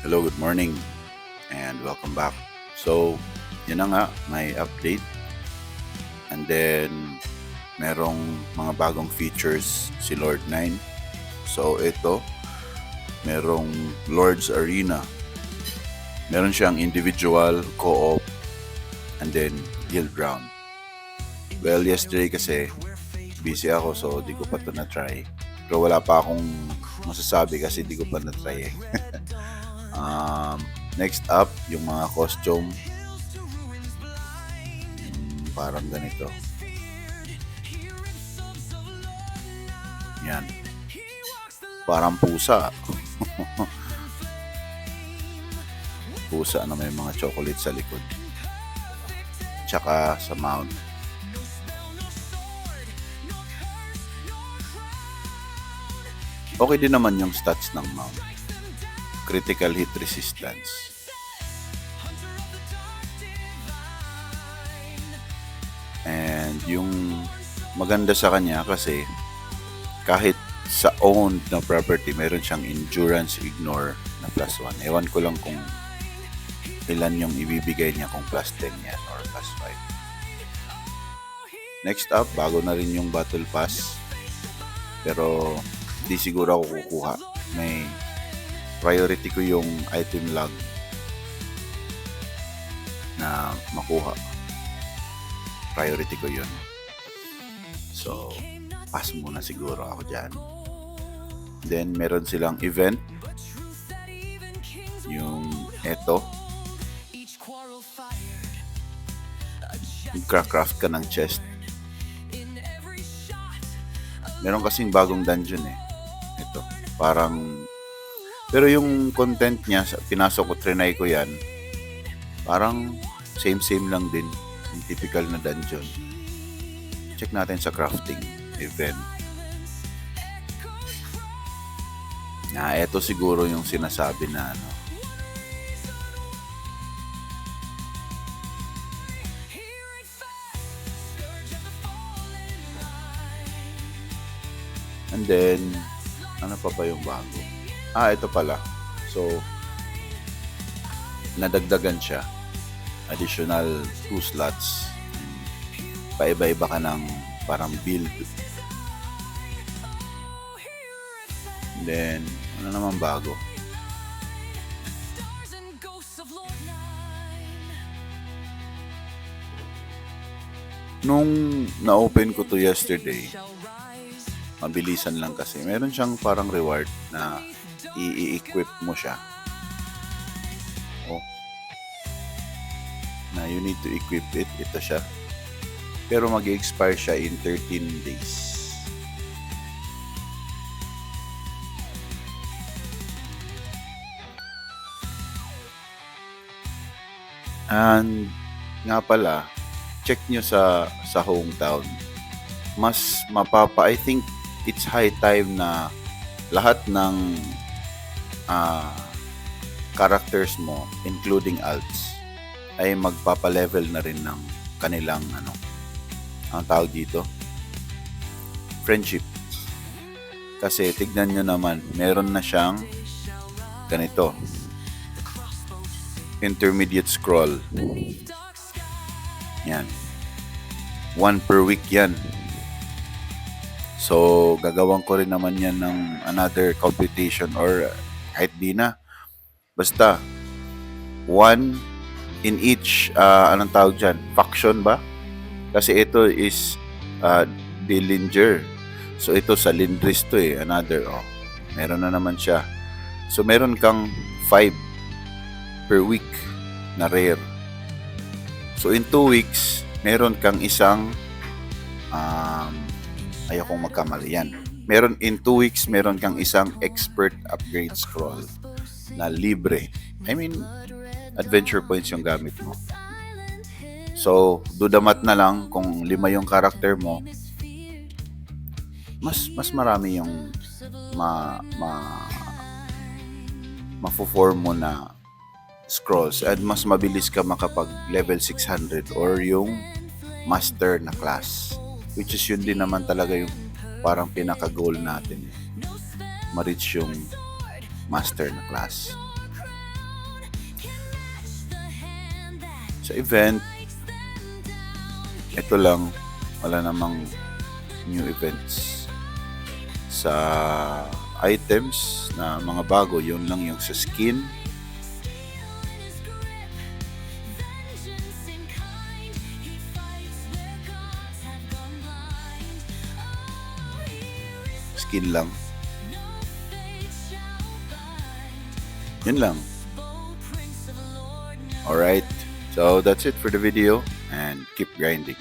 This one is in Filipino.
Hello, good morning, and welcome back. So, yun na nga, may update. And then, merong mga bagong features si Lord 9. So, ito, merong Lord's Arena. Meron siyang individual, co-op, and then guild round. Well, yesterday kasi, busy ako, so di ko pa ito na-try. Pero wala pa akong masasabi kasi di ko pa na-try eh. Next up, yung mga costume. Parang ganito. Yan. Parang pusa. Pusa na may mga chocolate sa likod. Tsaka sa mount. Okay din naman yung stats ng mount. Critical hit resistance. And yung maganda sa kanya kasi kahit sa owned na property, meron siyang endurance ignore na +1. Ewan ko lang kung ilan yung ibibigay niya, kung +10 yan or +5. Next up, bago na rin yung battle pass. Pero di siguro ako kukuha. May priority ko yung item log na makuha. Priority ko yun. So, pass muna siguro ako dyan. Then, meron silang event. Yung eto. Craft ka ng chest. Meron kasing bagong dungeon eh. Ito. Parang pero yung content niya, pinasok ko, trinay ko yan, parang same lang din. Yung typical na dungeon. Check natin sa crafting event. Ito siguro yung sinasabi na ano. And then, ano pa yung bago? Ito pala. So, nadagdagan siya. Additional 2 slots. Paiba-iba ka ng parang build. And then, ano naman bago? Nung na-open ko to yesterday, mabilisan lang kasi. Meron siyang parang reward na i-equip mo siya. Na you need to equip it. Ito siya. Pero mag-expire siya in 13 days. And nga pala, check nyo sa hometown. Mas I think it's high time na lahat ng characters mo, including alts, ay magpapa-level na rin ng kanilang ang tawag dito, friendship. Kasi tignan nyo naman, meron na siyang ganito, intermediate scroll. Yan. 1 per week yan. So, gagawin ko rin naman yan ng another computation or kahit di na. Basta, 1 in each, anong tawag dyan? Faction ba? Kasi ito is Dillinger. So, ito sa Lindris to eh. Another, meron na naman siya. So, meron kang 5 per week na rare. So, in 2 weeks, meron kang isang ayaw kong magkamali yan. Meron in 2 weeks, meron kang isang expert upgrade scroll na libre. I mean, adventure points yung gamit mo. So, do the math na lang kung 5 yung character mo, mas marami yung mafo-form mo na scrolls at mas mabilis ka makapag level 600 or yung master na class, which is yun din naman talaga yung parang pinaka-goal natin, ma-reach yung master na class. Sa event, ito lang, wala namang new events. Sa items na mga bago, yun lang yung sa skin. Skin lang. Yun lang. Alright. So that's it for the video and keep grinding.